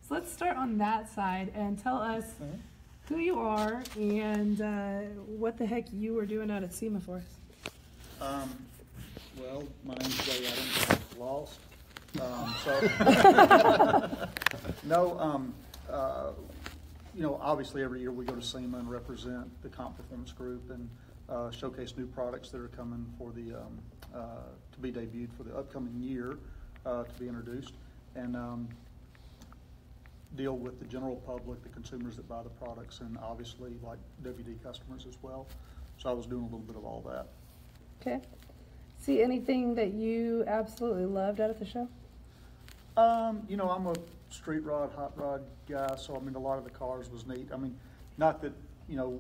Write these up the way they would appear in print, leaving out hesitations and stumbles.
So let's start on that side and tell us who you are and what the heck you were doing out at SEMA for us. Well, my name's Jay Adams. I'm lost. Obviously every year we go to SEMA and represent the Comp Performance Group and showcase new products that are coming for the to be debuted for the upcoming year to be introduced, and deal with the general public, the consumers that buy the products, and obviously like WD customers as well. So I was doing a little bit of all that. Okay. See anything that you absolutely loved out at the show? I'm a street rod, hot rod guy, so I mean a lot of the cars was neat. I mean, not that,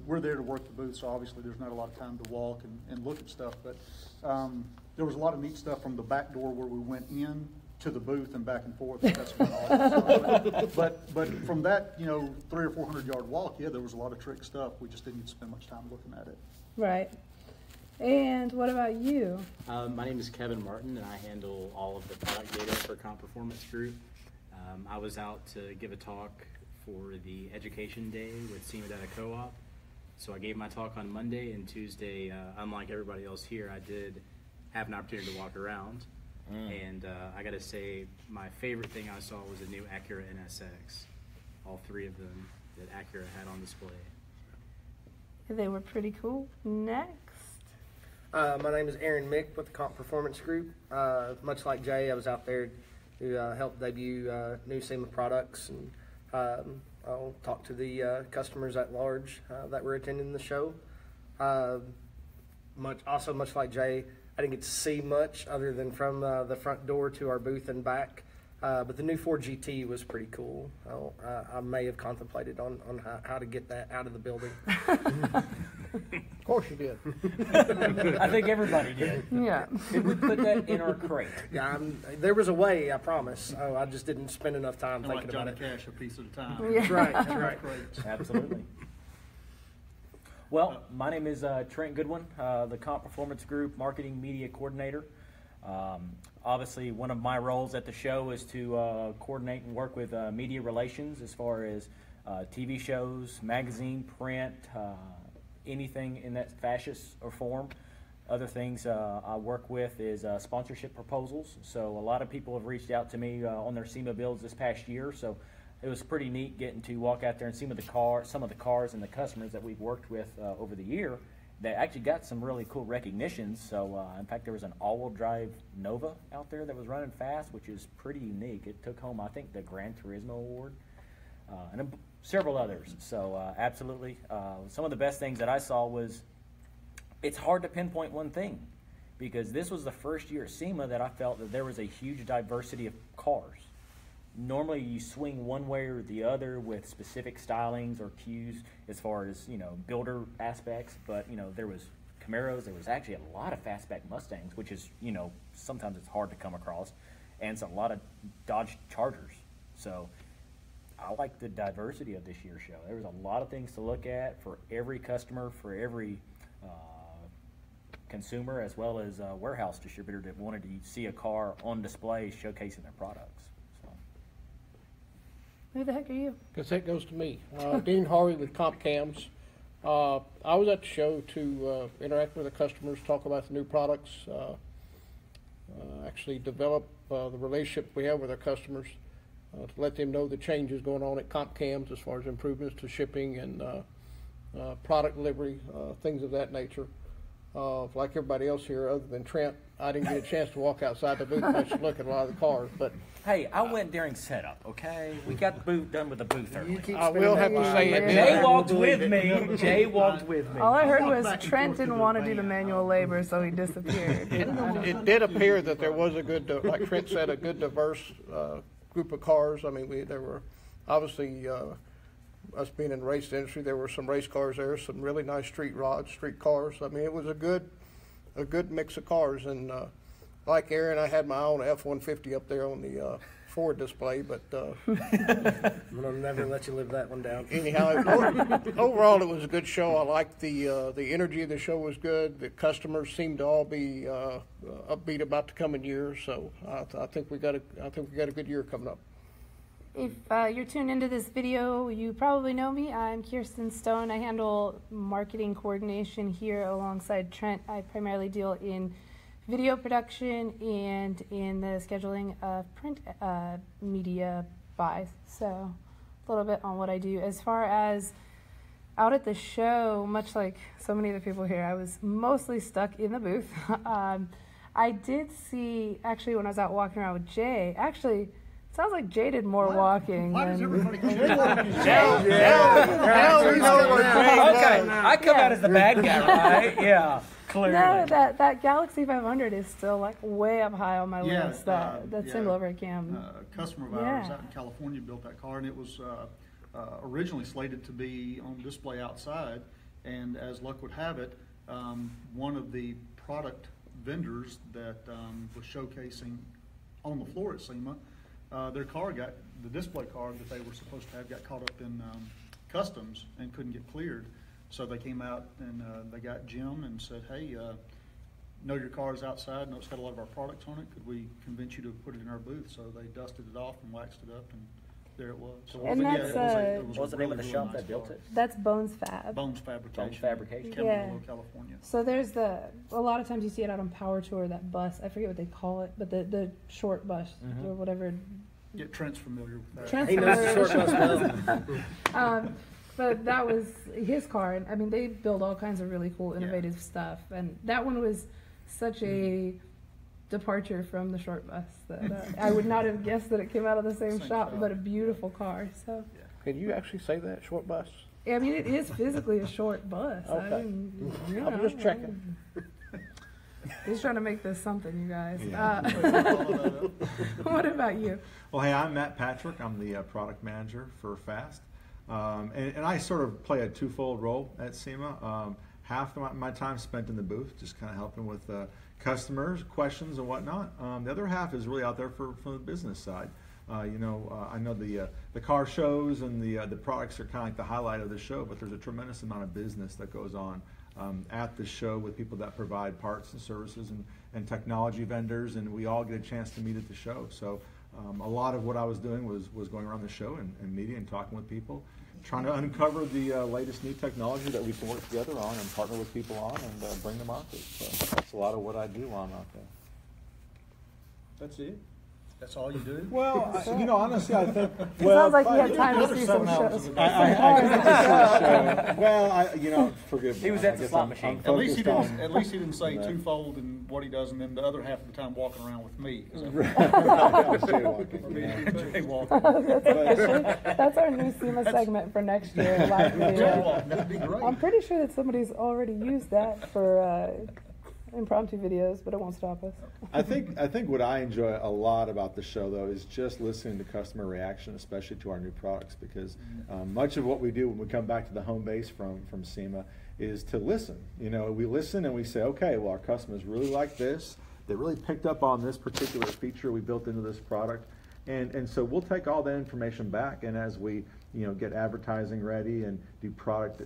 we're there to work the booth, so obviously there's not a lot of time to walk and look at stuff, but there was a lot of neat stuff from the back door where we went in to the booth and back and forth. That's but from that, 300 or 400 yard walk, yeah, there was a lot of trick stuff. We just didn't spend much time looking at it. Right. And what about you? My name is Kevin Martin, and I handle all of the product data for Comp Performance Group. I was out to give a talk for the Education Day with SEMA Data Co-op. So I gave my talk on Monday, and Tuesday, unlike everybody else here, I did have an opportunity to walk around. And I got to say, my favorite thing I saw was a new Acura NSX. All three of them that Acura had on display. They were pretty cool. Next. My name is Aaron Mick with the Comp Performance Group. Much like Jay, I was out there to help debut new SEMA products, and I'll talk to the customers at large that were attending the show. Much like Jay, I didn't get to see much other than from the front door to our booth and back. But the new Ford GT was pretty cool. I may have contemplated on how to get that out of the building. Of course you did. I think everybody did. Yeah. Did we put that in our crate? Yeah, there was a way, I promise. I just didn't spend enough time I like thinking about Johnny it. Cash a piece at a time. Yeah. That's right, that's right. Absolutely. Well, my name is Trent Goodwin, the Comp Performance Group Marketing Media Coordinator. Obviously, one of my roles at the show is to coordinate and work with media relations as far as TV shows, magazine, print, anything in that fashion or form. Other things I work with is sponsorship proposals. So a lot of people have reached out to me on their SEMA builds this past year. So it was pretty neat getting to walk out there and see some of the cars and the customers that we've worked with over the year that actually got some really cool recognitions. So in fact, there was an all-wheel drive Nova out there that was running fast, which is pretty unique. It took home, I think, the Gran Turismo Award and several others. So absolutely. Some of the best things that I saw was it's hard to pinpoint one thing because this was the first year at SEMA that I felt that there was a huge diversity of cars. Normally you swing one way or the other with specific stylings or cues as far as, builder aspects, but, there was Camaros, there was actually a lot of fastback Mustangs, which is, sometimes it's hard to come across, and it's a lot of Dodge Chargers. So I like the diversity of this year's show. There was a lot of things to look at for every customer, for every consumer, as well as a warehouse distributor that wanted to see a car on display showcasing their products. Who the heck are you? Because that goes to me. Dean Harvey with Comp Cams. I was at the show to interact with the customers, talk about the new products, actually develop the relationship we have with our customers, to let them know the changes going on at Comp Cams as far as improvements to shipping and product delivery, things of that nature. Like everybody else here, other than Trent, I didn't get a chance to walk outside the booth much to look at a lot of the cars. But hey, I went during setup, okay? We got the booth done with the booth early. I will have to say it. Jay walked with me. Jay walked with me. All I heard was Trent didn't want to do the manual labor, so he disappeared. It did appear that there was a good, like Trent said, a good diverse group of cars. I mean, there were obviously, us being in the race industry, there were some race cars there, some really nice street rods, street cars. I mean, it was a good mix of cars. And like Aaron, I had my own F-150 up there on the Ford display, but I'm gonna never let you live that one down. Anyhow, overall it was a good show. I liked the energy of the show was good. The customers seemed to all be upbeat about the coming year. So I think we got a good year coming up. If you're tuned into this video, you probably know me. I'm Kirstin Stone. I handle marketing coordination here alongside Trent. I primarily deal in video production and in the scheduling of print media buys. So a little bit on what I do. As far as out at the show, much like so many of the people here, I was mostly stuck in the booth. I did see, actually, when I was out walking around with Jay, actually, sounds like Jay did more walking. Why does than- everybody Jay? Now we know where Jay Okay, I come out as the bad guy, right? Yeah, clearly. No, that Galaxy 500 is still like way up high on my Yeah, list. That yeah. single overhead cam. A customer of ours Yeah. out in California built that car, and it was originally slated to be on display outside. And as luck would have it, one of the product vendors that was showcasing on the floor at SEMA, their car the display car that they were supposed to have got caught up in customs and couldn't get cleared. So they came out and they got Jim and said, hey, know your car is outside, know it's got a lot of our products on it. Could we convince you to put it in our booth? So they dusted it off and waxed it up, and there it was. So And yeah, that's, What was the name of the really shop nice that built car. it? That's Bones Fab. Bones Fabrication. Bones Fabrication. Camarillo, Yeah. California. So there's a lot of times you see it out on Power Tour, that bus. I forget what they call it, but the short bus or whatever. Yeah, Trent's familiar with that. Trent's He knows the short familiar. bus well. But that was his car, and I mean they build all kinds of really cool, innovative Yeah. stuff, and that one was such a departure from the short bus that I would not have guessed that it came out of the same Same shop, shop. but a beautiful car. So Can you actually say that, short bus? I mean, it is physically a short bus. I Okay. mean, you I'm know, just checking. He's trying to make this something, you guys. Yeah. What about you? Well, hey, I'm Matt Patrick. I'm the product manager for FAST. And I sort of play a twofold role at SEMA. Half of my time spent in the booth, just kind of helping with customers, questions, and whatnot. The other half is really out there from the business side. I know the car shows and the products are kind of like the highlight of the show, but there's a tremendous amount of business that goes on at the show with people that provide parts and services and technology vendors, and we all get a chance to meet at the show. So a lot of what I was doing was going around the show and meeting and talking with people, trying to uncover the latest new technology that we can work together on and partner with people on and bring to market. So that's a lot of what I do while I'm out there. That's it? That's all you do? Well, honestly, I think. It sounds like you had time to see some shows. Forgive me. He was at the slot machine. At least he didn't say twofold and what he does, and then the other half of the time walking around with me. 'cause That's our new SEMA segment for next year. Live video. That'd be great. I'm pretty sure that somebody's already used that for impromptu videos, but it won't stop us. I think what I enjoy a lot about the show, though, is just listening to customer reaction, especially to our new products, because much of what we do when we come back to the home base from SEMA is to listen. We listen and we say, okay, well, our customers really like this. They really picked up on this particular feature we built into this product. And so we'll take all that information back, and as we get advertising ready and do product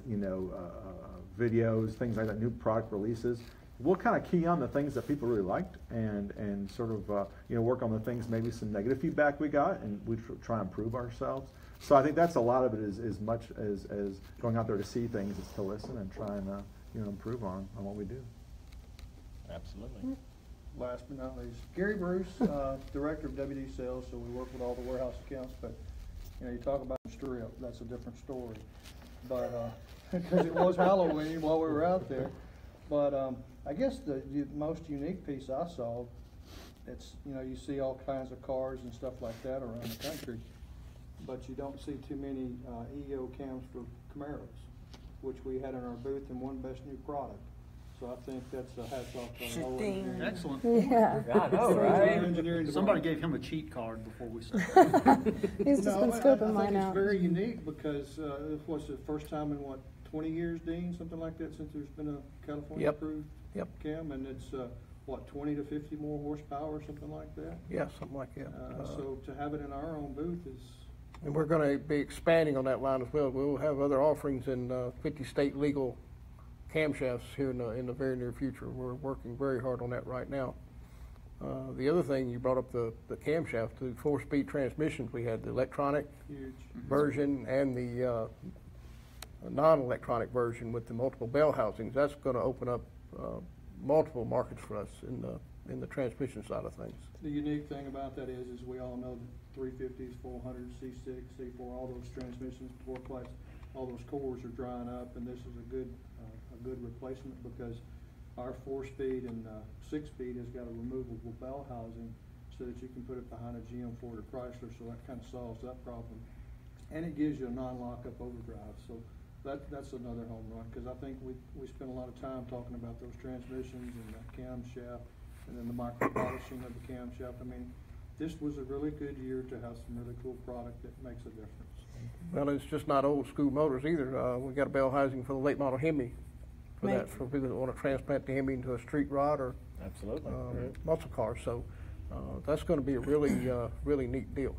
videos, things like that, new product releases, we'll kind of key on the things that people really liked and sort of work on the things, maybe some negative feedback we got, and we try and improve ourselves. So I think that's a lot of it is as much as going out there to see things, is to listen and try and improve on what we do. Absolutely. Last but not least, Gary Bruce, Director of WD Sales, so we work with all the warehouse accounts, but you talk about strip, that's a different story. But, because it was Halloween while we were out there. But I guess the most unique piece I saw, it's, you see all kinds of cars and stuff like that around the country, but you don't see too many EO cams for Camaros, which we had in our booth and one best new product. So I think that's a hats off to our whole engineering. Excellent. Yeah. I know, right? Engineering Somebody department. gave him a cheat card before we started. He's just been I scoping think mine it's out. very unique because it was the first time in 20 years, Dean, something like that, since there's been a California Yep. approved Yep. cam, and it's 20 to 50 more horsepower or something like that. Yeah, something like that. So to have it in our own booth is And we're going to be expanding on that line as well. We'll have other offerings in 50 state legal camshafts here in the very near future. We're working very hard on that right now. The other thing, you brought up the camshaft, the 4-speed transmissions. We had the electronic Huge. version and the non-electronic version with the multiple bell housings. That's going to open up multiple markets for us in the transmission side of things. The unique thing about that is we all know that 350s, 400s, C6, C4, all those transmissions, torque lights, all those cores are drying up, and this is a good replacement because our 4-speed and 6-speed has got a removable bell housing so that you can put it behind a GM, Ford, or Chrysler, so that kind of solves that problem. And it gives you a non-lockup overdrive, so that's another home run, because I think we spend a lot of time talking about those transmissions and the camshaft and then the micro polishing of the camshaft. I mean, this was a really good year to have some really cool product that makes a difference. Well, it's just not old school motors either. We got a bell housing for the late model Hemi for Right. that, for people that want to transplant the Hemi into a street rod or Absolutely. muscle car. So that's going to be a really neat deal.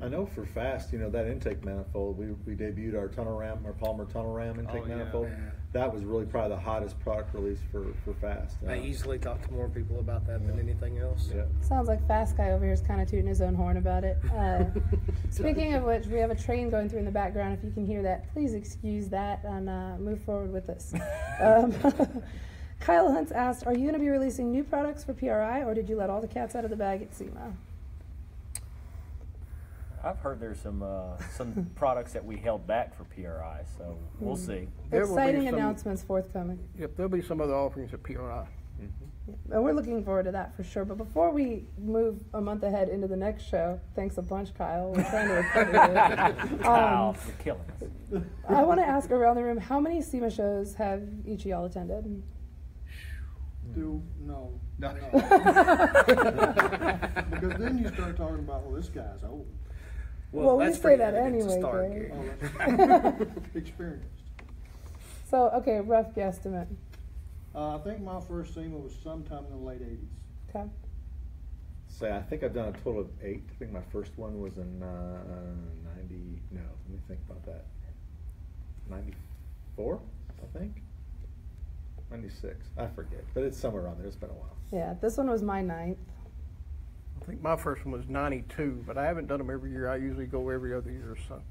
I know for Fast, that intake manifold, we debuted our tunnel ram, our polymer tunnel ram intake manifold. That was really probably the hottest product release for Fast. I easily talk to more people about that than anything else. Yeah. Sounds like Fast Guy over here is kind of tooting his own horn about it. Speaking of which, we have a train going through in the background. If you can hear that, please excuse that and move forward with this. Kyle Hunt's asked, are you going to be releasing new products for PRI, or did you let all the cats out of the bag at SEMA? I've heard there's some products that we held back for PRI, so we'll see. There will be Exciting some- announcements forthcoming. Yep, there'll be some other offerings at PRI. And we're looking forward to that for sure. But before we move a month ahead into the next show, thanks a bunch, Kyle. We're trying to recover here. Kyle, you're killing us. I want to ask around the room, how many SEMA shows have each of y'all attended? No. Because then you start talking about, well, this guy's old. Well, we that's say pretty that evident to anyway, start, Gary. Gary. Oh, that's experienced. So, okay, rough guesstimate. I think my first SEMA was sometime in the late 80s. Okay. Say, I think I've done a total of 8. I think my first one was in 90. No, let me think about that. 94, I think. 96. I forget, but it's somewhere around there. It's been a while. Yeah, this one was my 9th. I think my first one was 92, but I haven't done them every year. I usually go every other year or so.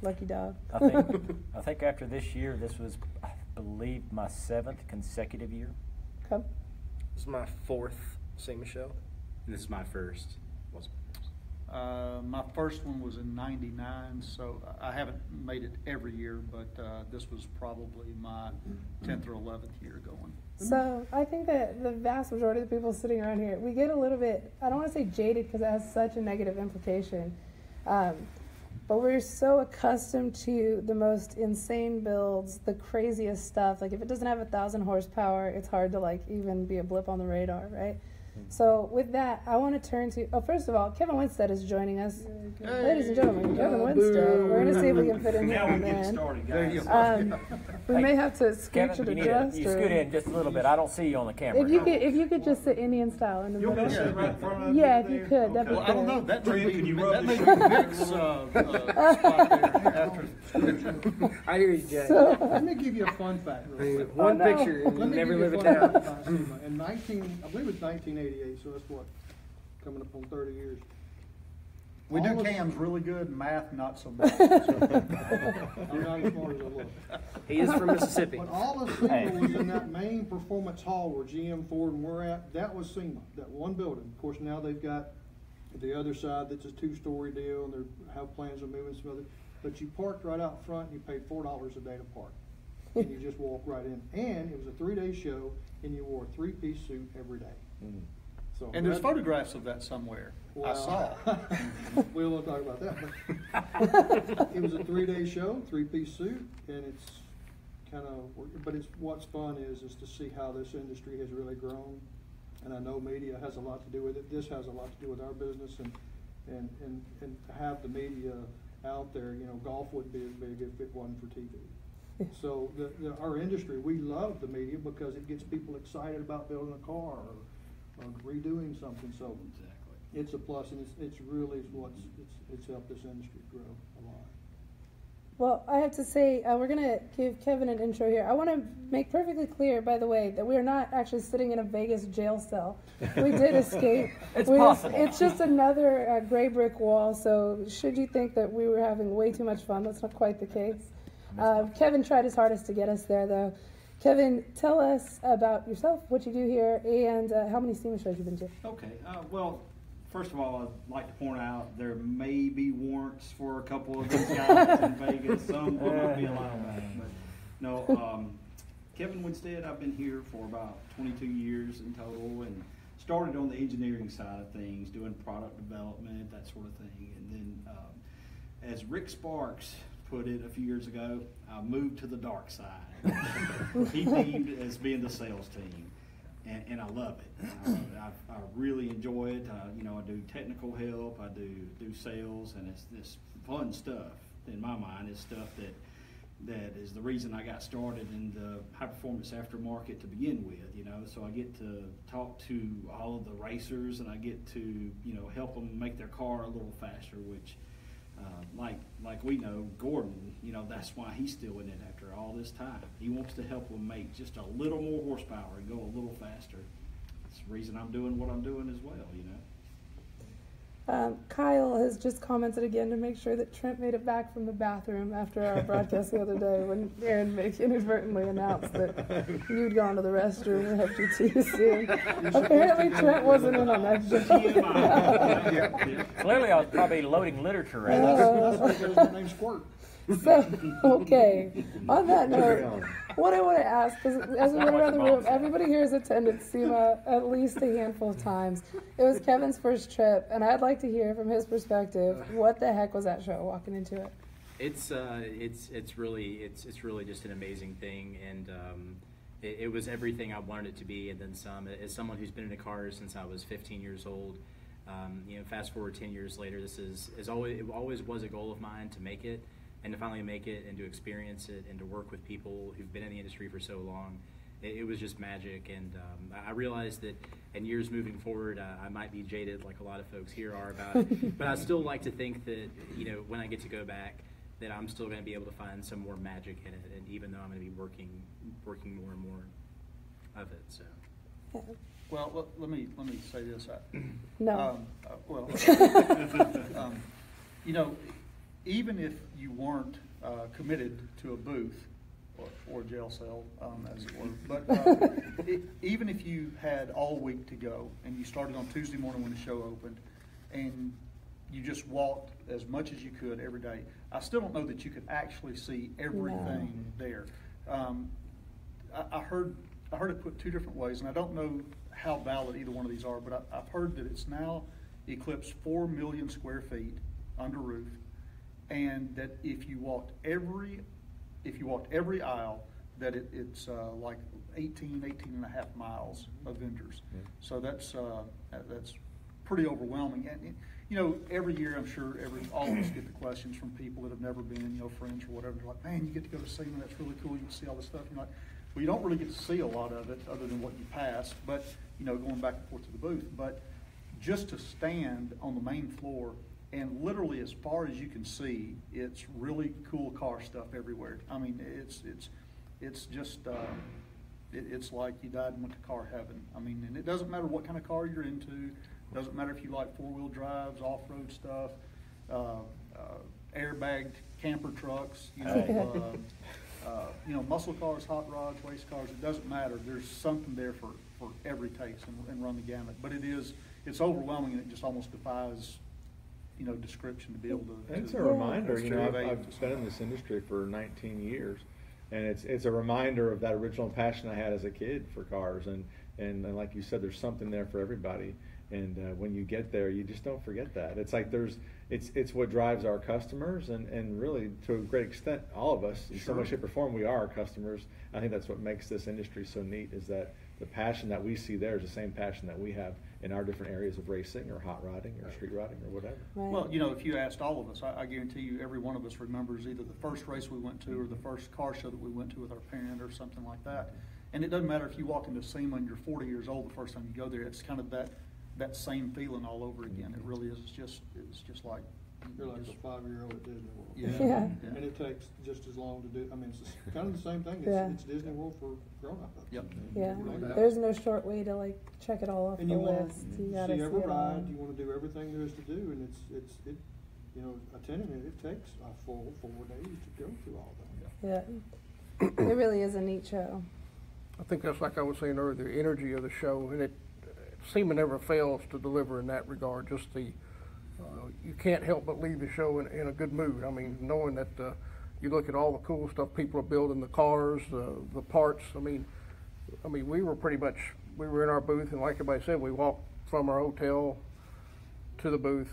Lucky dog. I think after this year, this was, I believe, my 7th consecutive year. Okay. This is my 4th SEMA show. And this is my first. My first one was in '99, so I haven't made it every year, but this was probably my 10th or 11th year going. So I think that the vast majority of the people sitting around here, we get a little bit, I don't want to say jaded because it has such a negative implication, but we're so accustomed to the most insane builds, the craziest stuff. Like if it doesn't have 1,000 horsepower, it's hard to like even be a blip on the radar, right? So with that, I want to turn to, first of all, Kevin Winstead is joining us. Ladies and gentlemen, Kevin Winstead. We're going to see if we can fit in here on the end. We may have to scooch Kevin, it you just. scoot in just a little bit. I don't see you on the camera. If you could just sit Indian style in the middle. Yeah, if you could, that'd be Well, I don't know, good. that may be Vic's spot there after. I hear you, Jay. Let me give you a fun fact. Real quick. One no. picture and Let you me never give you live a it fun down. fact about SEMA. In I believe it's 1988, so that's what, coming up on 30 years. We do All of- cams really good, math not so much. I'm not as smart as I look. He is from Mississippi. But all of SEMA was in that main performance hall where GM, Ford, and we're at. That was SEMA, that one building. Of course, now they've got the other side that's a 2-story deal, and they have plans of moving some other. But you parked right out front, and you paid $4 a day to park. And you just walk right in. And it was a 3-day show, and you wore a 3-piece suit every day. So And there's that- photographs of that somewhere. I saw. We won't talk about that, but it was a 3-day show, 3-piece suit, and it's kind of, but it's, what's fun is to see how this industry has really grown. And I know media has a lot to do with it. This has a lot to do with our business, and to have the media out there, golf wouldn't be as big if it wasn't for TV. So our industry, we love the media because it gets people excited about building a car or redoing something. So it's a plus, and it's really it's helped this industry grow a lot. Well, I have to say, we're going to give Kevin an intro here. I want to make perfectly clear, by the way, that we are not actually sitting in a Vegas jail cell. We did escape. It's possible. It's just another gray brick wall, so should you think that we were having way too much fun, that's not quite the case. Kevin tried his hardest to get us there, though. Kevin, tell us about yourself, what you do here, and how many SEMA shows you've been to. Okay, well, first of all, I'd like to point out there may be warrants for a couple of these guys in Vegas. Some will not be allowed back. But no, Kevin Winstead, I've been here for about 22 years in total, and started on the engineering side of things, doing product development, that sort of thing. And then, as Rick Sparks put it a few years ago, I moved to the dark side. He deemed as being the sales team. And I love it. I really enjoy it. I do technical help. I do sales, and it's this fun stuff. In my mind, is stuff that is the reason I got started in the high performance aftermarket to begin with. So I get to talk to all of the racers, and I get to help them make their car a little faster. Which, like we know, Gordon, that's why he's still in it after all this time. He wants to help them make just a little more horsepower and go a little faster. That's the reason I'm doing what I'm doing as well, Kyle has just commented again to make sure that Trent made it back from the bathroom after our broadcast the other day when Aaron inadvertently announced that you'd gone to the restroom and helped you too soon. Apparently Trent wasn't in on that joke. Clearly, I was probably loading literature right That's right, there's my name Squirt. So, okay, on that note, what I want to ask, because as we went around the room, everybody here has attended SEMA at least a handful of times. It was Kevin's first trip, and I'd like to hear from his perspective, what the heck was that show, walking into it? It's really just an amazing thing, and it was everything I wanted it to be, and then some. As someone who's been into cars since I was 15 years old, fast forward 10 years later, it always was a goal of mine to make it. And to finally make it and to experience it and to work with people who've been in the industry for so long, it was just magic. And I realized that in years moving forward, I might be jaded like a lot of folks here are about it. But I still like to think that, when I get to go back, that I'm still going to be able to find some more magic in it. And even though I'm going to be working more and more of it. So. Well, let me say this. No. Even if you weren't committed to a booth or jail cell, as it were, but even if you had all week to go and you started on Tuesday morning when the show opened and you just walked as much as you could every day, I still don't know that you could actually see everything there. I heard it put two different ways, and I don't know how valid either one of these are, but I've heard that it's now eclipsed 4 million square feet under roof. And that if you walked every aisle, that it's like 18 and a half miles of vendors. So that's pretty overwhelming. And every year I'm sure all of us get the questions from people that have never been, friends or whatever. They're like, man, you get to go to SEMA, that's really cool. You can see all this stuff. You're like, well, you don't really get to see a lot of it other than what you pass. But going back and forth to the booth. But just to stand on the main floor. And literally, as far as you can see, it's really cool car stuff everywhere. I mean, it's just it's like you died and went to car heaven. I mean, and it doesn't matter what kind of car you're into. It doesn't matter if you like four-wheel drives, off-road stuff, airbagged camper trucks, muscle cars, hot rods, race cars. It doesn't matter. There's something there for every taste and run the gamut. But it's overwhelming, and it just almost defies description to be able to. And it's a reminder. I've been in this industry for 19 years, and it's a reminder of that original passion I had as a kid for cars, and like you said, there's something there for everybody. And when you get there, you just don't forget that. It's like it's what drives our customers, and really to a great extent, all of us in some way, shape, or form, we are our customers. I think that's what makes this industry so neat, is that the passion that we see there is the same passion that we have in our different areas of racing or hot rodding or street rodding or whatever. Right. Well, if you asked all of us, I guarantee you every one of us remembers either the first race we went to or the first car show that we went to with our parent or something like that. And it doesn't matter if you walk into SEMA and you're 40 years old the first time you go there, it's kind of that same feeling all over again. It really is. It's just like You're like a 5-year-old at Disney World. Yeah. And it takes just as long to do, I mean, it's kind of the same thing. Yeah. It's Disney World for grown-up. Yep. Yeah, Like, there's no short way to like check it all off and the you want list. to You see gotta see every it all. ride, you want to do everything there is to do, and it, you know, attending it takes a full 4 days to go through all that. Yeah, it really is a neat show. I think that's like I was saying earlier, the energy of the show, and SEMA never fails to deliver in that regard. Just you can't help but leave the show in a good mood. I mean, knowing that you look at all the cool stuff people are building, the cars, the parts. I mean, we were in our booth, and like everybody said, we walked from our hotel to the booth,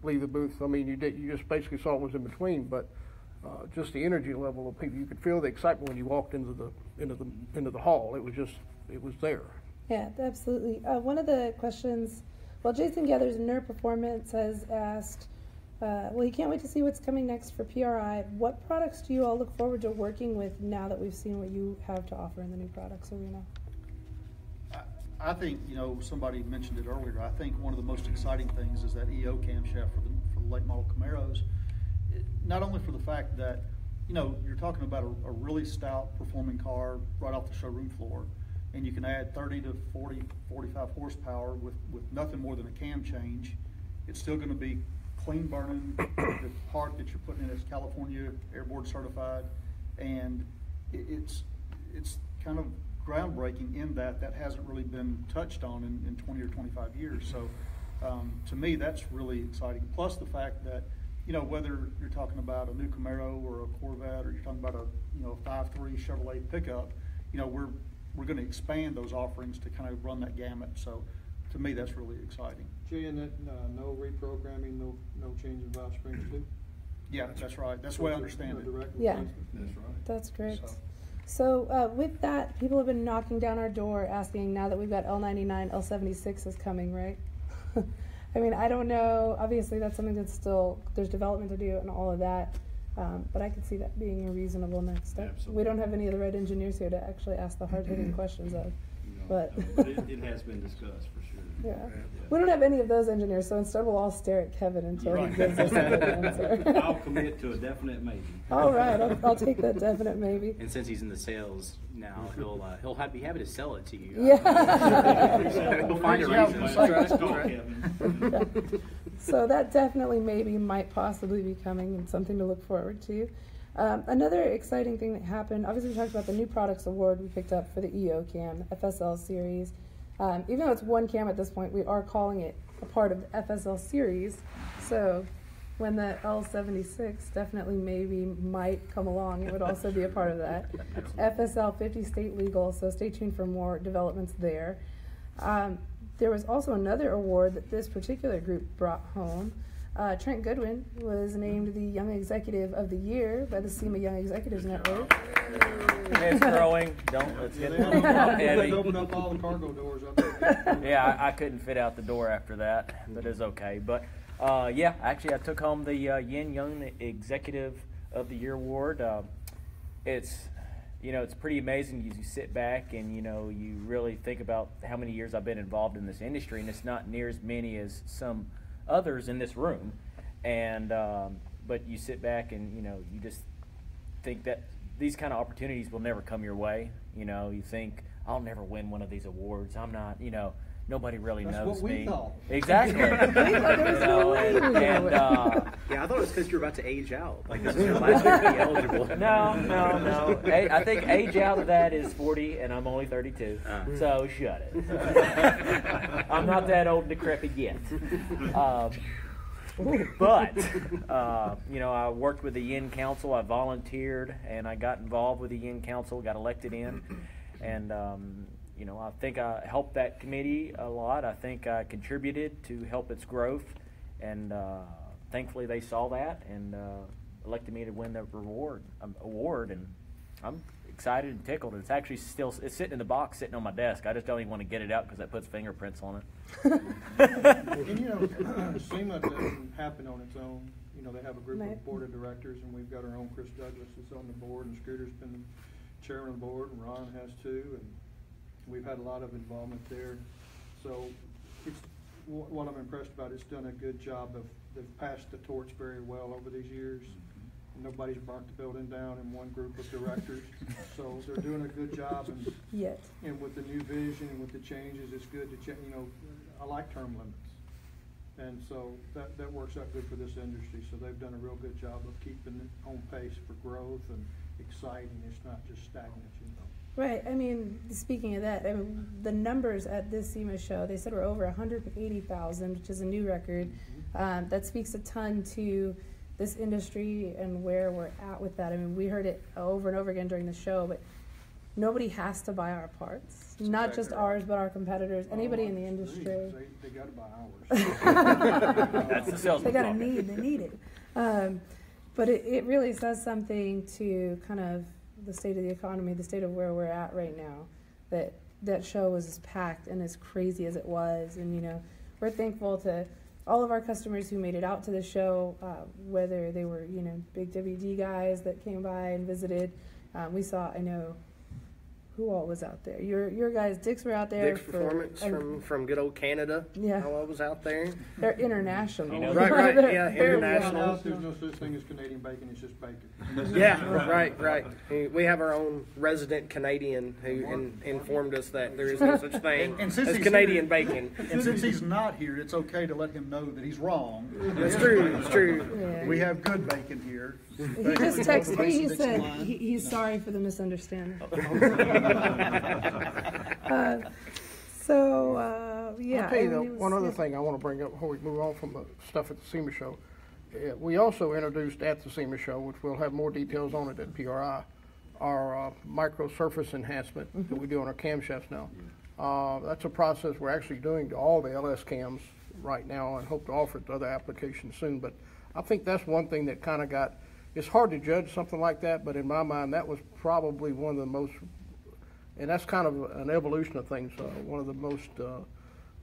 leave the booth. I mean, you just basically saw what was in between, but just the energy level of people, you could feel the excitement when you walked into the hall. It was there. Yeah, absolutely. One of the questions, well, Jason Gathers Nerd Performance has asked, well, he can't wait to see what's coming next for PRI. What products do you all look forward to working with now that we've seen what you have to offer in the new products arena? I think, you know, somebody mentioned it earlier. I think one of the most exciting things is that EO camshaft for the late model Camaros. Not only for the fact that, you know, you're talking about a really stout performing car right off the showroom floor, and you can add 30 to 40, 45 horsepower with nothing more than a cam change. It's still going to be clean burning. The part that you're putting in is California Airboard certified, and it's kind of groundbreaking in that hasn't really been touched on in 20 or 25 years. So to me, that's really exciting. Plus the fact that, you know, whether you're talking about a new Camaro or a Corvette, or you're talking about a 5.3 Chevrolet pickup, you know, we're going to expand those offerings to kind of run that gamut. So to me, that's really exciting. Jay, and that no reprogramming, no change in valve springs too? Yeah, that's right. That's the way I understand it. Yeah. That's right. That's great. So with that, people have been knocking down our door asking, now that we've got L99, L76 is coming, right? I mean, I don't know. Obviously, that's something that's still, there's development to do and all of that. But I could see that being a reasonable next step. Absolutely. We don't have any of the right engineers here to actually ask the hard-hitting questions of. But it has been discussed for sure. yeah. We don't have any of those engineers, so instead we'll all stare at Kevin until he gives us a good answer. I'll commit to a definite maybe. All right, I'll take that definite maybe. And since he's in the sales now, he'll be happy to sell it to you. Yeah. He'll find a reason. Let's go, Kevin. So that definitely maybe might possibly be coming and something to look forward to. Another exciting thing that happened, obviously we talked about the new products award we picked up for the EO cam, FSL series. Even though it's one cam at this point, we are calling it a part of the FSL series. So when the L76 definitely maybe might come along, it would also be a part of that. FSL 50 state legal, so stay tuned for more developments there. There was also another award that this particular group brought home. Trent Goodwin was named the Young Executive of the Year by the SEMA Young Executives Network. It's growing. Let's get They opened up all the cargo doors up there. Yeah, I couldn't fit out the door after that, but it's okay. But yeah, actually, I took home the Yin Young Executive of the Year award. It's pretty amazing as you sit back and you really think about how many years I've been involved in this industry, and it's not near as many as some others in this room. And but you sit back and you just think that these kind of opportunities will never come your way. You think, I'll never win one of these awards. I'm not, nobody really That's knows what we me. thought. Exactly. Yeah, I thought it was because you're about to age out. Like, this is your last year to be eligible. No. I think age out of that is 40, and I'm only 32. So shut it. I'm not that old and decrepit yet. But I worked with the Yin Council. I volunteered, and I got involved with the Yin Council, got elected in, and I think I helped that committee a lot. I think I contributed to help its growth, and thankfully they saw that and elected me to win the award, and I'm excited and tickled. It's actually it's sitting in the box, sitting on my desk. I just don't even want to get it out because that puts fingerprints on it. And SEMA doesn't happen on its own. They have a group of board of directors, and we've got our own Chris Douglas that's on the board, and Scooter's been chairman of the board, and Ron has too, and we've had a lot of involvement there. So what I'm impressed about, it's done a good job of, they've passed the torch very well over these years. Nobody's burnt the building down in one group of directors. So they're doing a good job, and with the new vision and with the changes, it's good to change. You know, I like term limits. And so that works out good for this industry. So they've done a real good job of keeping it on pace for growth and exciting. It's not just stagnant, you know. Right. I mean, speaking of that, I mean, the numbers at this SEMA show, they said we're over 180,000, which is a new record. That speaks a ton to this industry and where we're at with that. I mean, we heard it over and over again during the show, but nobody has to buy our parts. That's not exactly just right. ours, but our competitors, anybody in the industry. They got to buy ours. That's the salesman They got a talk. need, they need it. But it really says something to kind of the state of the economy, the state of where we're at right now, that show was as packed and as crazy as it was. And, you know, we're thankful to all of our customers who made it out to the show, whether they were, you know, big WD guys that came by and visited. We saw, I know, who all was out there? Your guys, Dick's were out there. Dick's Performance from good old Canada. Yeah. I was out there. They're international. You know, Right, yeah, They're international. There's no such thing as Canadian bacon, it's just bacon. Yeah, right. We have our own resident Canadian who informed us that there is no such thing And since as he's Canadian here- bacon. And since he's not here, it's okay to let him know that he's wrong. It's true. Yeah. We have good bacon here. He just texted me, he said he's sorry for the misunderstanding. Yeah. I'll tell you, I mean, one other thing I want to bring up before we move on from the stuff at the SEMA show. We also introduced at the SEMA show, which we'll have more details on it at PRI, our micro surface enhancement that we do on our camshafts now. That's a process we're actually doing to all the LS cams right now and hope to offer it to other applications soon. But I think that's one thing that kind of got, it's hard to judge something like that, but in my mind, that was probably one of the most, and that's kind of an evolution of things, one of the most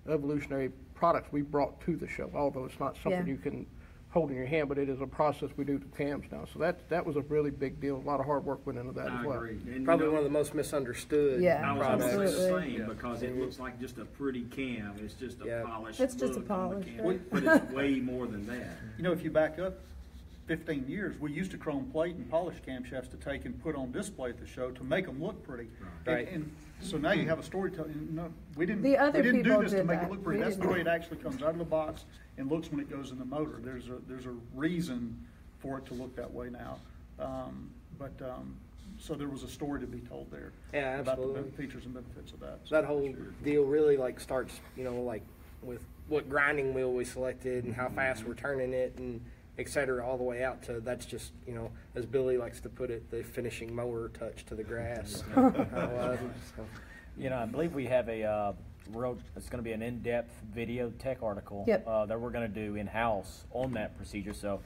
evolutionary products we brought to the show, although it's not something Yeah. you can hold in your hand, but it is a process we do to cams now. So that was a really big deal. A lot of hard work went into that I as well. agree. And, Probably you know, one of the most misunderstood Yeah, I was products. almost the Absolutely. same because it looks like just a pretty cam. It's just a Yeah. polished It's just a look on the polish, cam. right? But it's way more than that. You know, if you back up 15 years, we used to chrome plate and polish camshafts to take and put on display at the show to make them look pretty. Right. And so now you have a storytelling. No, we didn't. The other we didn't do people this to did make that. it look pretty. We That's the didn't. way it actually comes out of the box and looks when it goes in the motor. There's a reason for it to look that way now. So there was a story to be told there. Yeah, about the absolutely. features and benefits of that. That whole deal really like starts, you know, like with what grinding wheel we selected and how fast we're turning it and et cetera, all the way out to that's just, you know, as Billy likes to put it, the finishing mower touch to the grass. You know, I believe we have a it's going to be an in-depth video tech article Yep. that we're going to do in-house on that procedure. So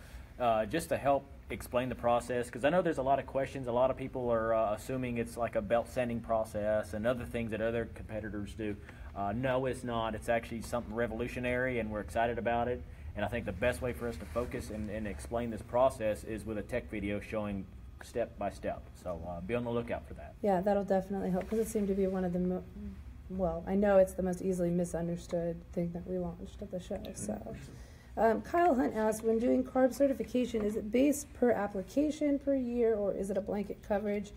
just to help explain the process, because I know there's a lot of questions. A lot of people are assuming it's like a belt sanding process and other things that other competitors do. No, it's not. It's actually something revolutionary, and we're excited about it. And I think the best way for us to focus and explain this process is with a tech video showing step by step. So be on the lookout for that. Yeah, that'll definitely help because it seemed to be one of the well, I know it's the most easily misunderstood thing that we launched at the show. So, Kyle Hunt asked, when doing carb certification, is it based per application per year or is it a blanket coverage?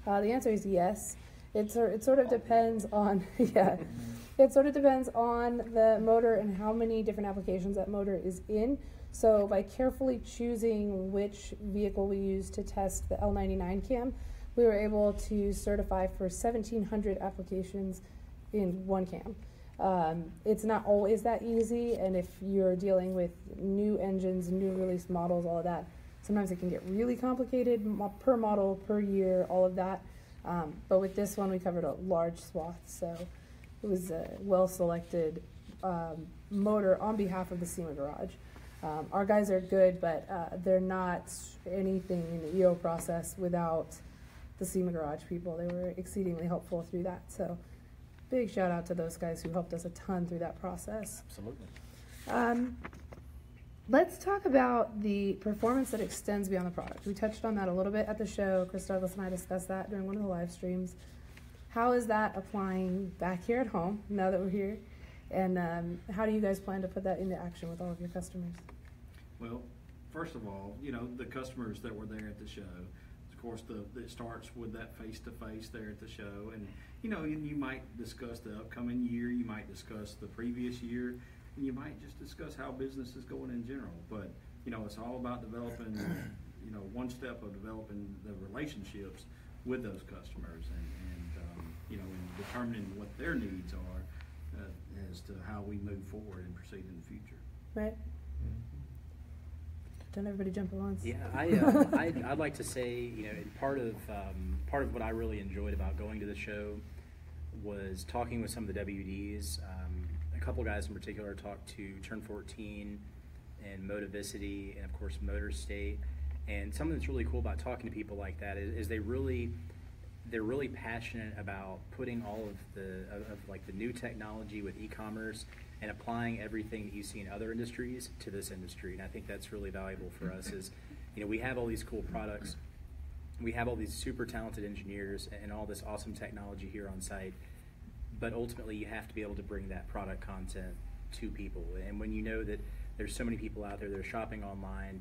The answer is yes. It sort of depends on it sort of depends on the motor and how many different applications that motor is in. So by carefully choosing which vehicle we use to test the L99 cam, we were able to certify for 1,700 applications in one cam. It's not always that easy, and if you're dealing with new engines, new release models, all of that, sometimes it can get really complicated per model, per year, all of that. But with this one, we covered a large swath, so it was a well-selected motor on behalf of the SEMA Garage. Our guys are good, but they're not anything in the EO process without the SEMA Garage people. They were exceedingly helpful through that. So big shout out to those guys who helped us a ton through that process. Absolutely. Let's talk about the performance that extends beyond the product. We touched on that a little bit at the show. Chris Douglas and I discussed that during one of the live streams. How is that applying back here at home now that we're here? And how do you guys plan to put that into action with all of your customers? Well, first of all, the customers that were there at the show, of course, it starts with that face-to-face there at the show. And, and you might discuss the upcoming year, you might discuss the previous year, and you might just discuss how business is going in general. But, it's all about developing, one step of developing the relationships with those customers and determining what their needs are as to how we move forward and proceed in the future. Right. Don't everybody jump at once. Yeah, I'd like to say, part of what I really enjoyed about going to the show was talking with some of the WDs. A couple guys in particular talked to Turn 14 and Motivicity and of course Motor State. And something that's really cool about talking to people like that is they're really passionate about putting all of the new technology with e-commerce and applying everything that you see in other industries to this industry. And I think that's really valuable for us is, we have all these cool products, we have all these super talented engineers and all this awesome technology here on site, but ultimately you have to be able to bring that product content to people. And when you know that there's so many people out there that are shopping online,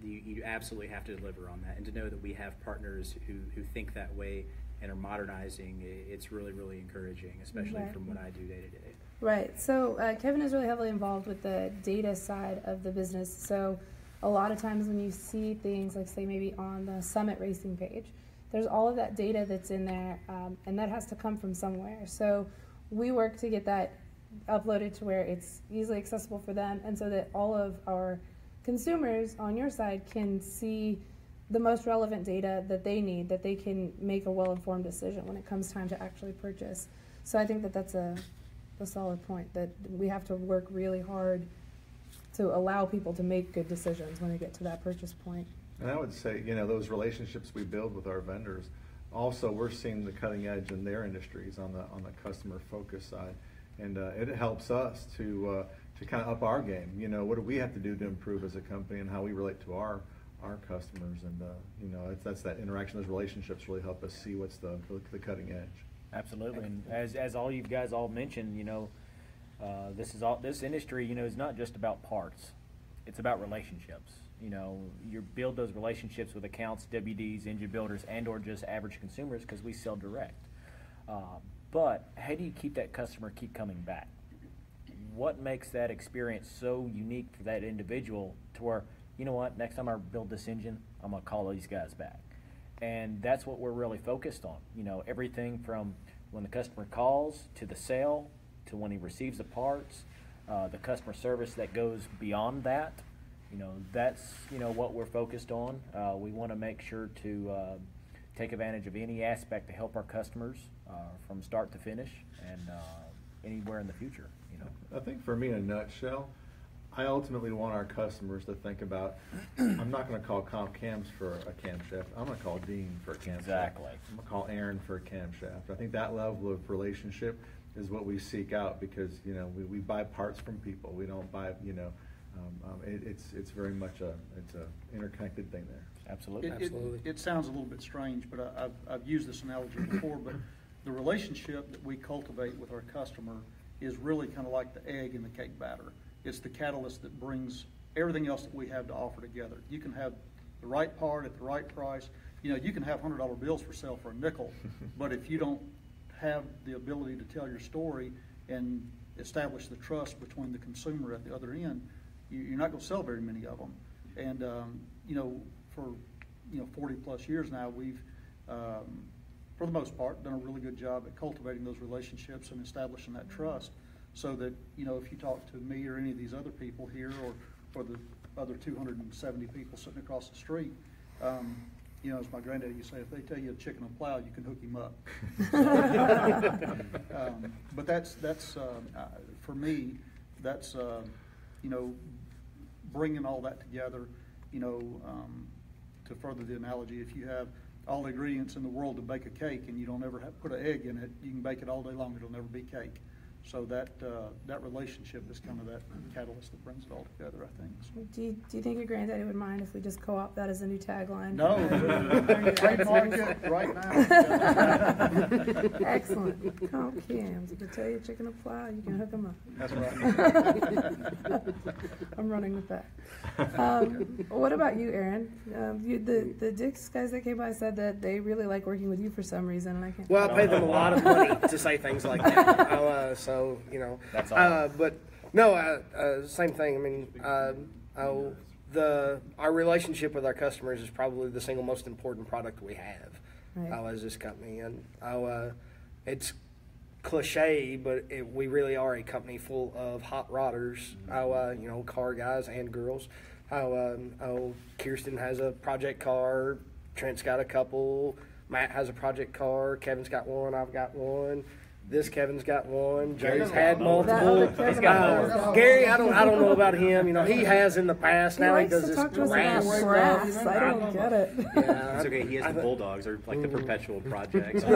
you absolutely have to deliver on that. And to know that we have partners who think that way and are modernizing, it's really, really encouraging, especially from what I do day to day. Right. So Kevin is really heavily involved with the data side of the business. So a lot of times when you see things like, say, maybe on the Summit Racing page, there's all of that data that's in there, and that has to come from somewhere. So we work to get that uploaded to where it's easily accessible for them, and so that all of our consumers on your side can see the most relevant data that they need, that they can make a well-informed decision when it comes time to actually purchase. So I think that that's a solid point, that we have to work really hard to allow people to make good decisions when they get to that purchase point. And I would say, those relationships we build with our vendors, also we're seeing the cutting edge in their industries on the customer focus side. And it helps us to kind of up our game. What do we have to do to improve as a company and how we relate to our customers, and that's that interaction. Those relationships really help us see what's the cutting edge. Absolutely, and as all you guys all mentioned, this industry, is not just about parts; it's about relationships. You build those relationships with accounts, WDs, engine builders, and/or just average consumers because we sell direct. But how do you keep that customer keep coming back? What makes that experience so unique for that individual to where, next time I build this engine, I'm going to call these guys back. And that's what we're really focused on. Everything from when the customer calls to the sale to when he receives the parts, the customer service that goes beyond that. That's, what we're focused on. We want to make sure to take advantage of any aspect to help our customers from start to finish and anywhere in the future. I think for me, in a nutshell, I ultimately want our customers to think about, I'm not going to call comp cams for a camshaft. I'm going to call Dean for a camshaft. Exactly. I'm going to call Aaron for a camshaft. I think that level of relationship is what we seek out because, we buy parts from people. We don't buy, it's very much it's a interconnected thing there. Absolutely. It sounds a little bit strange, but I've used this analogy before, but the relationship that we cultivate with our customer is really kind of like the egg in the cake batter. It's the catalyst that brings everything else that we have to offer together. You can have the right part at the right price. You can have $100 bills for sale for a nickel, but if you don't have the ability to tell your story and establish the trust between the consumer at the other end, you're not going to sell very many of them. And for 40 plus years now, we've for the most part done a really good job at cultivating those relationships and establishing that trust, so that if you talk to me or any of these other people here, or the other 270 people sitting across the street, as my granddaddy used to say, if they tell you a chicken will plow, you can hook him up. But that's for me, that's bringing all that together. To further the analogy, if you have all the ingredients in the world to bake a cake and you don't ever put an egg in it, you can bake it all day long, it'll never be cake. So that relationship is kind of that catalyst that brings it all together, I think. So. Do you think your granddaddy would mind if we just co-opt that as a new tagline? No, trademark it right now. Excellent. Comp cams. You can tell your chicken apply, you can hook them up. That's right. I'm running with that. What about you, Aaron? The Dick's guys that came by said that they really like working with you for some reason, and I can't. Well, I pay them a lot of money to say things like that. So, you know. That's all. But no, same thing. I mean, our relationship with our customers is probably the single most important product we have as this company, and it's cliche, but we really are a company full of hot rodders. You know, car guys and girls. Kirstin has a project car. Trent's got a couple. Matt has a project car. Kevin's got one. I've got one. This Kevin's got one. Jerry's had multiple. Gary, I don't know about him. You know, he has in the past. Now he does this grass. I don't get it. Yeah, It's okay. He has the Bulldogs, or like the perpetual projects. Just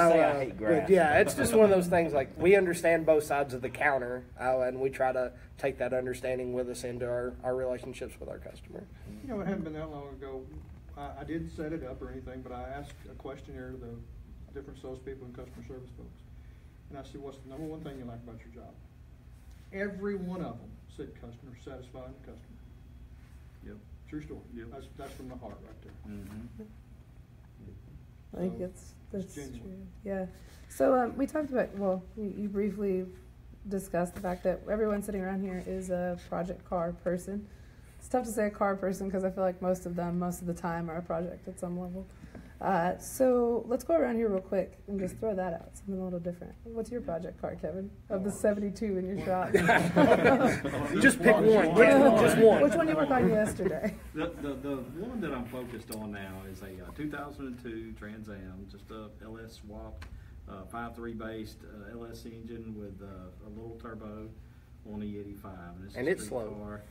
say I hate grass. But yeah, it's just one of those things. Like, we understand both sides of the counter, and we try to take that understanding with us into our relationships with our customer. You know, it hadn't been that long ago. I didn't set it up or anything, but I asked a questionnaire to the different salespeople and customer service folks. And I said, what's the number one thing you like about your job? Every one of them said customer, satisfying the customer. Yep. True story. Yep. That's from the heart right there. Mm-hmm. I think So, that's genuine. true. Yeah. So we talked about, well, you briefly discussed the fact that everyone sitting around here is a project car person. It's tough to say a car person because I feel like most of the time, are a project at some level. So let's go around here real quick and just throw that out, something a little different. What's your project car, Kevin, of the 72 in your shop? Just pick one. Just one. Which one you worked on yesterday? The one that I'm focused on now is a 2002 Trans Am, just a LS swap, 5.3 based LS engine with a little turbo on E85. And it's slow. Car,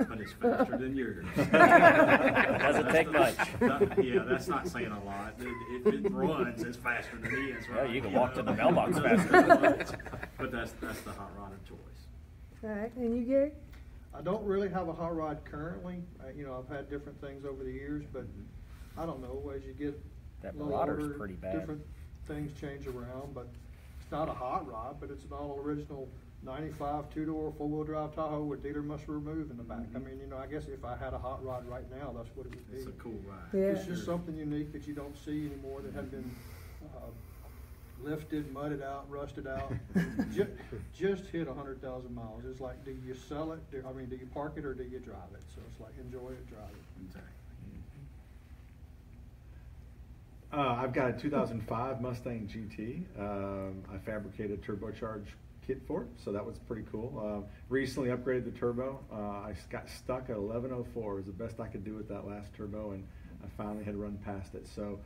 but it's faster than yours. Doesn't take much. Yeah, that's not saying a lot. If it runs, it's faster than he is, right? Yeah, you can walk to the mailbox faster. But that's the hot rodder choice. All right, and you, Gary? I don't really have a hot rod currently. You know, I've had different things over the years, but I don't know, as you get That a little Marauder's older, pretty bad. different things change around, but it's not a hot rod, but it's an all original 95 two-door four-wheel drive Tahoe with dealer muscle remove in the back. I mean, you know, I guess if I had a hot rod right now, that's what it would be. It's a cool ride. Yeah. It's just something unique that you don't see anymore, that had been lifted, mudded out, rusted out. just hit 100,000 miles. It's like, do you sell it? Do you park it or do you drive it? So it's like, enjoy it, drive it. Exactly. I've got a 2005 Mustang GT. I fabricated a turbocharged kit for it, so that was pretty cool. Recently upgraded the turbo. I got stuck at 1104. It was the best I could do with that last turbo, and I finally had run past it. So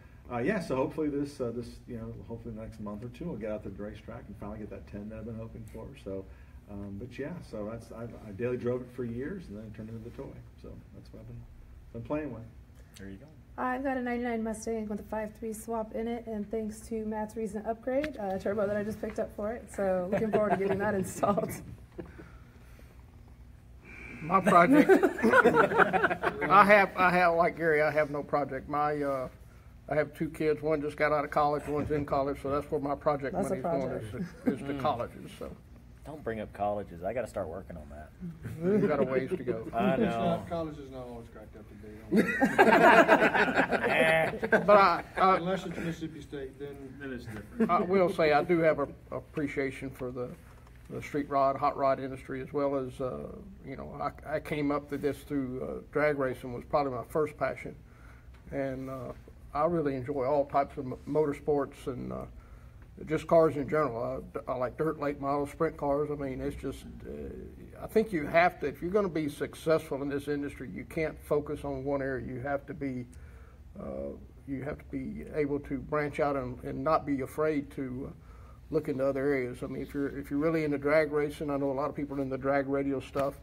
yeah, so hopefully this hopefully the next month or two, I'll get out to the racetrack and finally get that 10 that I've been hoping for. So, but yeah, so I daily drove it for years, and then it turned into the toy. So that's what I've been playing with. There you go. I've got a 99 Mustang with a 5.3 swap in it, and thanks to Matt's recent upgrade, a turbo that I just picked up for it. So looking forward to getting that installed. My project, I have like Gary, I have no project. I have two kids. One just got out of college, one's in college, so that's where my project That's a money is project. going, is to colleges. So Don't bring up colleges. I got to start working on that. we've got a ways to go. I know. College is not always cracked up to be. But Unless it's Mississippi State, then it's different. I will say I do have a appreciation for the street rod, hot rod industry, as well as, I came up to this through drag racing, was probably my first passion. And I really enjoy all types of motorsports and just cars in general. I like dirt late model sprint cars. I mean, it's just, I think you have to, if you're going to be successful in this industry, you can't focus on one area. You have to be able to branch out and not be afraid to look into other areas. I mean, if you're really into drag racing, I know a lot of people are in the drag radio stuff,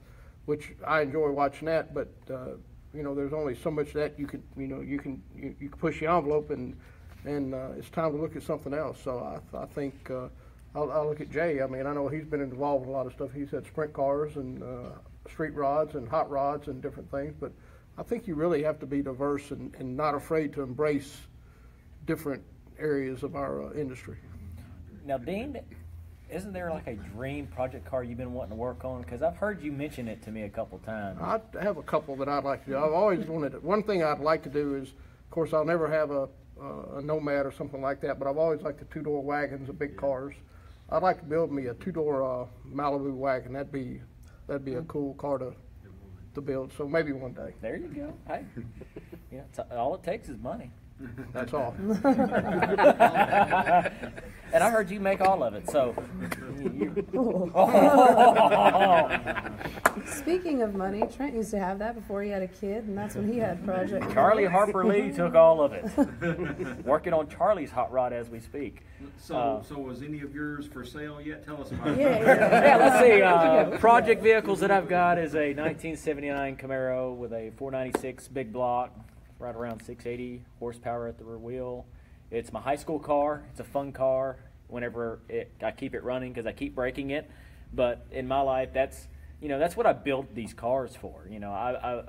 which I enjoy watching that, but there's only so much that you can push the envelope, and it's time to look at something else. So I think I'll look at Jay. I mean, I know he's been involved in a lot of stuff. He's had sprint cars and street rods and hot rods and different things, but I think you really have to be diverse and not afraid to embrace different areas of our industry. Now, Dean, isn't there like a dream project car you've been wanting to work on? Because I've heard you mention it to me a couple times. I have a couple that I'd like to do. I've always wanted, one thing I'd like to do is, of course, I'll never have a Nomad or something like that, but I've always liked the two-door wagons, the big cars. I'd like to build me a two-door Malibu wagon. That'd be a cool car to build. So maybe one day. There you go. Hey, all it takes is money. That's all. And I heard you make all of it, so. Speaking of money, Trent used to have that before he had a kid, and that's when he had Project. Charlie Harper Lee took all of it. Working on Charlie's hot rod as we speak. So was any of yours for sale yet? Tell us about it. Yeah, let's see. Project vehicles that I've got is a 1979 Camaro with a 496 big block, right around 680 horsepower at the rear wheel. It's my high school car. It's a fun car whenever I keep it running because I keep breaking it. But in my life, that's what I built these cars for. I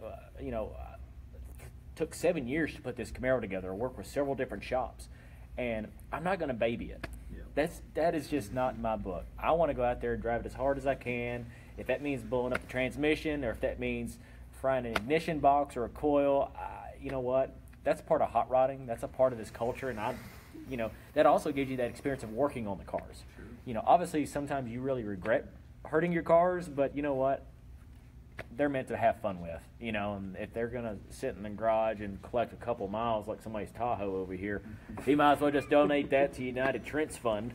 took 7 years to put this Camaro together. I worked with several different shops, and I'm not going to baby it. Yeah. That is just not in my book. I want to go out there and drive it as hard as I can. If that means blowing up the transmission, or if that means frying an ignition box or a coil, you know what? That's part of hot rodding. That's a part of this culture, and that also gives you that experience of working on the cars. Sure. Obviously, sometimes you really regret hurting your cars, but you know what? They're meant to have fun with, and if they're going to sit in the garage and collect a couple miles like somebody's Tahoe over here, he might as well just donate that to United Trent's Fund.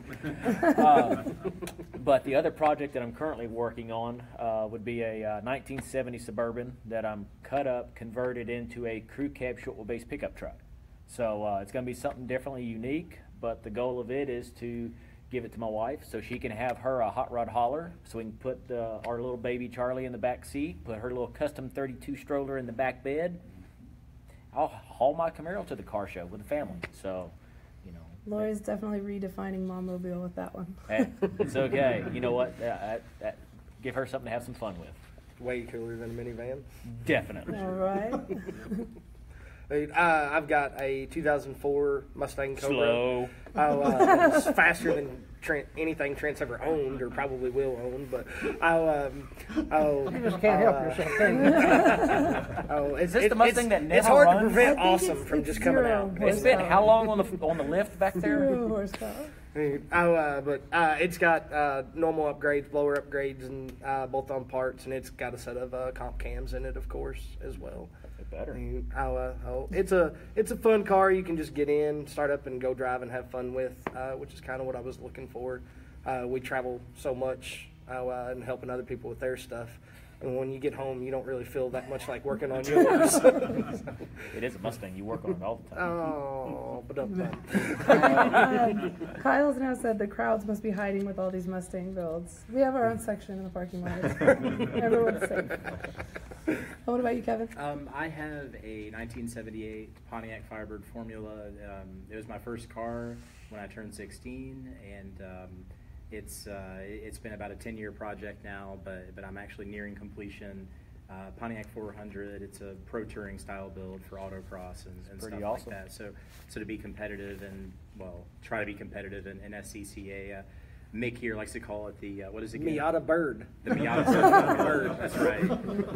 But the other project that I'm currently working on would be a 1970 Suburban that I'm cut up, converted into a crew cab short wheelbase pickup truck. So it's going to be something definitely unique, but the goal of it is to give it to my wife so she can have her a hot rod hauler, so we can put our little baby Charlie in the back seat, put her little custom 32 stroller in the back bed. I'll haul my Camaro to the car show with the family. So, Lori's definitely redefining Mommobile with that one. Hey, it's okay. You know what? Give her something to have some fun with. Way cooler than a minivan. Definitely. All right. I've got a 2004 Mustang Cobra. Slow. It's faster than anything Trent's ever owned or probably will own, but You just can't help yourself. It's this the Mustang that never It's hard runs? to prevent I think awesome it's from just coming out. It's been how long on the lift back there? 0 horsepower. But it's got normal upgrades, blower upgrades, and both on parts, and it's got a set of comp cams in it, of course, as well. Better. It's a fun car. You can just get in, start up, and go drive and have fun with, which is kind of what I was looking for. We travel so much and helping other people with their stuff. And when you get home, you don't really feel that much like working on yours. It is a Mustang. You work on it all the time. Oh, but Kyle's now said the crowds must be hiding with all these Mustang builds. We have our own section in the parking lot. Everyone's safe. What about you, Kevin? I have a 1978 Pontiac Firebird Formula. It was my first car when I turned 16, and it's been about a 10-year project now, but I'm actually nearing completion. Pontiac 400. It's a pro touring style build for autocross and stuff awesome. like that. So to be competitive and try to be competitive in SCCA. Mick here likes to call it the what is it? Miata Bird. The Miata Bird. That's right.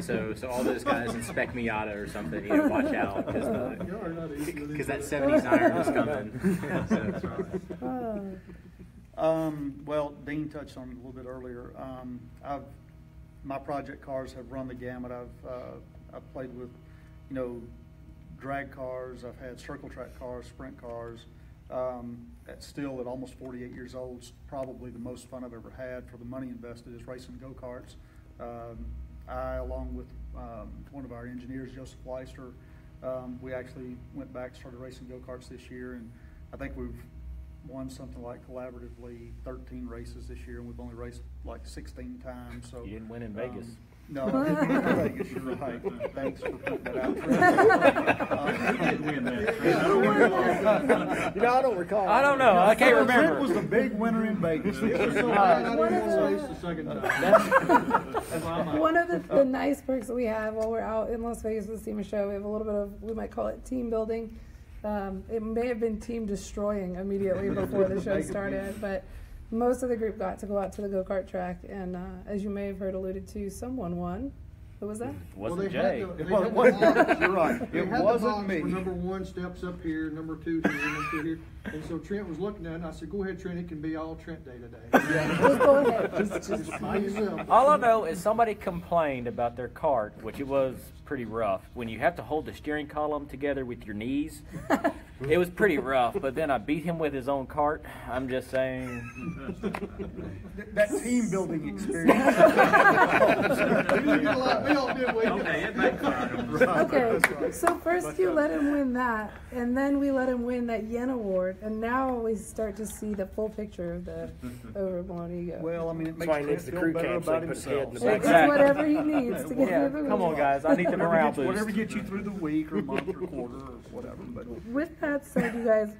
So all those guys in Spec Miata or something, watch out because that 70s iron is coming. Well, Dean touched on it a little bit earlier. My project cars have run the gamut. I've played with, drag cars. I've had circle track cars, sprint cars. At almost 48 years old, probably the most fun I've ever had for the money invested is racing go-karts. I, along with one of our engineers, Joseph Leister, we actually went back and started racing go-karts this year, and I think we've won something like collaboratively 13 races this year, and we've only raced like 16 times. So you didn't win in Vegas. No, I didn't mean Vegas, you're right. Thanks for putting that out. You know, I don't recall. I don't know. I can't Trent remember. was the big winner in Vegas. I didn't want to say it's the second time. One of the nice perks that we have while we're out in Las Vegas with the SEMA Show, we have a little bit of, we might call it team building. It may have been team destroying immediately before the show started, but most of the group got to go out to the go-kart track, and as you may have heard alluded to, someone won. Who was that? Wasn't Jay. You're right. It wasn't me. Number one steps up here, number two here, number two here. And so Trent was looking at it, and I said, go ahead, Trent, it can be all Trent Day today. Just go ahead. Just by yourself. All I know is somebody complained about their cart, which it was pretty rough. When you have to hold the steering column together with your knees, it was pretty rough. But then I beat him with his own cart. I'm just saying. That team building experience. Okay, so first you let him win that, and then we let him win that Yen Award, and now we start to see the full picture of the overblown ego. Well, I mean, it That's makes why he Trent needs the feel crew better cam so about he put his head in himself. the back. It's Exactly. whatever he needs to get Yeah, through the come on, week. guys. I need the morale boost. Whatever gets you through the week or month or quarter or whatever. But With that said, you guys,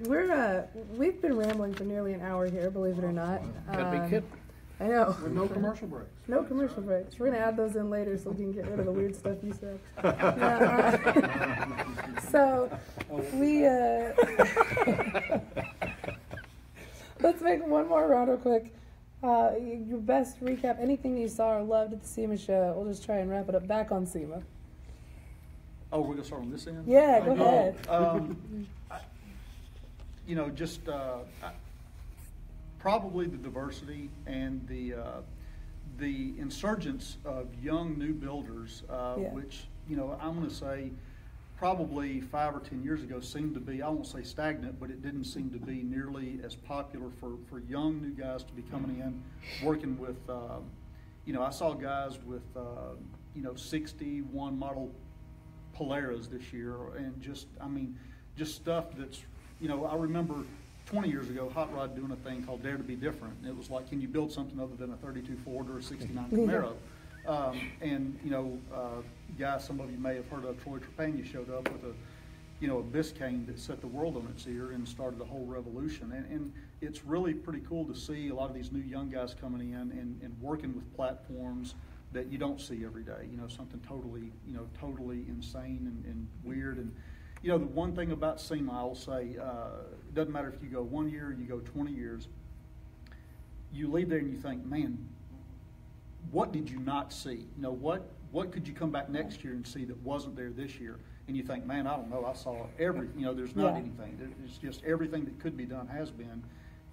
we've been rambling for nearly an hour here, believe it or not. Gotta be kidding. I know. With no commercial breaks. No commercial breaks. We're gonna add those in later so we can get rid of the weird stuff you said. So we let's make one more round real quick. Your best recap, anything you saw or loved at the SEMA show. We'll just try and wrap it up back on SEMA. oh, we're gonna start on this end. Yeah, go ahead. You know, just probably the diversity and the insurgence of young new builders, Yeah. which, you know, I'm going to say probably 5 or 10 years ago seemed to be, I won't say stagnant, but it didn't seem to be nearly as popular for young new guys to be coming in, working with, you know, I saw guys with, you know, 61 model Poleras this year, and just, I mean, just stuff that's, you know, I remember 20 years ago, Hot Rod doing a thing called Dare to Be Different. And it was like, can you build something other than a 32 Ford or a 69 Camaro? And, you know, guys, some of you may have heard of, Troy Trepagna showed up with a, you know, a Biscayne that set the world on its ear and started a whole revolution. And it's really pretty cool to see a lot of these new young guys coming in and working with platforms that you don't see every day. You know, something totally, you know, totally insane and weird. And, you know, the one thing about SEMA, I will say, it doesn't matter if you go 1 year or you go 20 years, you leave there and you think, man, what did you not see? You know, what could you come back next year and see that wasn't there this year? And you think, man, I don't know, I saw everything. You know, there's not anything. It's just everything that could be done has been.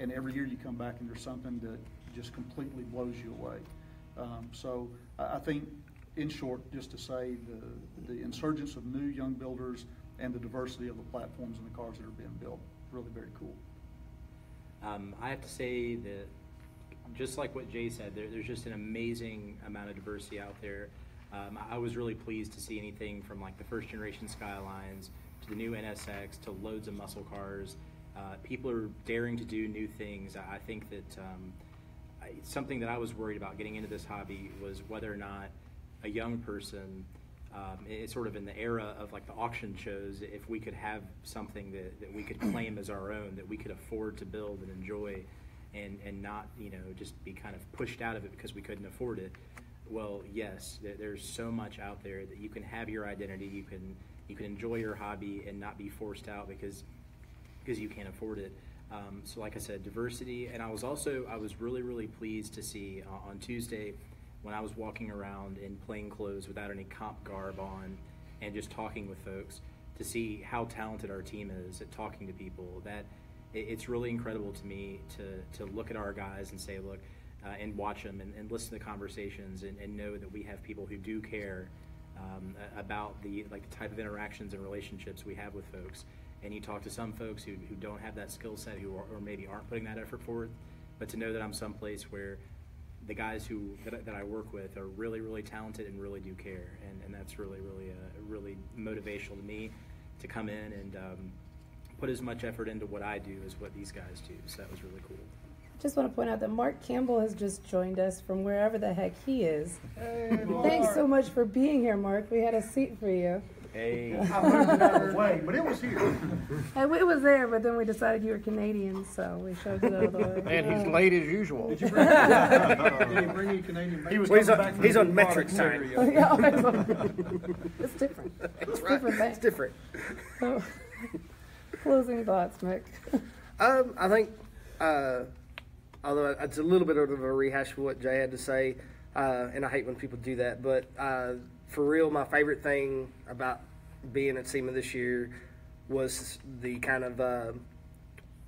And every year you come back and there's something that just completely blows you away. So I think, in short, just to say the insurgence of new young builders and the diversity of the platforms and the cars that are being built, really very cool. I have to say that, just like what Jay said, there's just an amazing amount of diversity out there. I was really pleased to see anything from like the first generation Skylines to the new NSX to loads of muscle cars. People are daring to do new things. I think that something that I was worried about getting into this hobby was whether or not a young person, it's sort of in the era of like the auction shows, if we could have something that we could claim as our own, that we could afford to build and enjoy, and not, you know, just be kind of pushed out of it because we couldn't afford it. Well, yes, there's so much out there that you can have your identity, you can enjoy your hobby and not be forced out because you can't afford it. So like I said, diversity. And I was really, really pleased to see on Tuesday when I was walking around in plain clothes without any comp garb on and just talking with folks, to see how talented our team is at talking to people. That it's really incredible to me to look at our guys and say, look, and watch them and listen to conversations and know that we have people who do care about the type of interactions and relationships we have with folks. And you talk to some folks who don't have that skill set, or maybe aren't putting that effort forward, but to know that I'm someplace where the guys that I work with are really, really talented and really do care, and that's really, really motivational to me to come in and put as much effort into what I do as what these guys do. So that was really cool. Just want to point out that Mark Campbell has just joined us from wherever the heck he is. Thanks so much for being here, Mark. We had a seat for you. Hey. I moved it out of the way, but it was here. It was there, but then we decided you were Canadian, so we shoved it out of the way. And he's late as usual. Did you bring Did he bring you Canadian bacon? He's on metric time. It's different. That's It's right. different thing. It's different. So, closing thoughts, Mick. I think, although it's a little bit of a rehash of what Jay had to say, and I hate when people do that, but for real, my favorite thing about being at SEMA this year was the kind of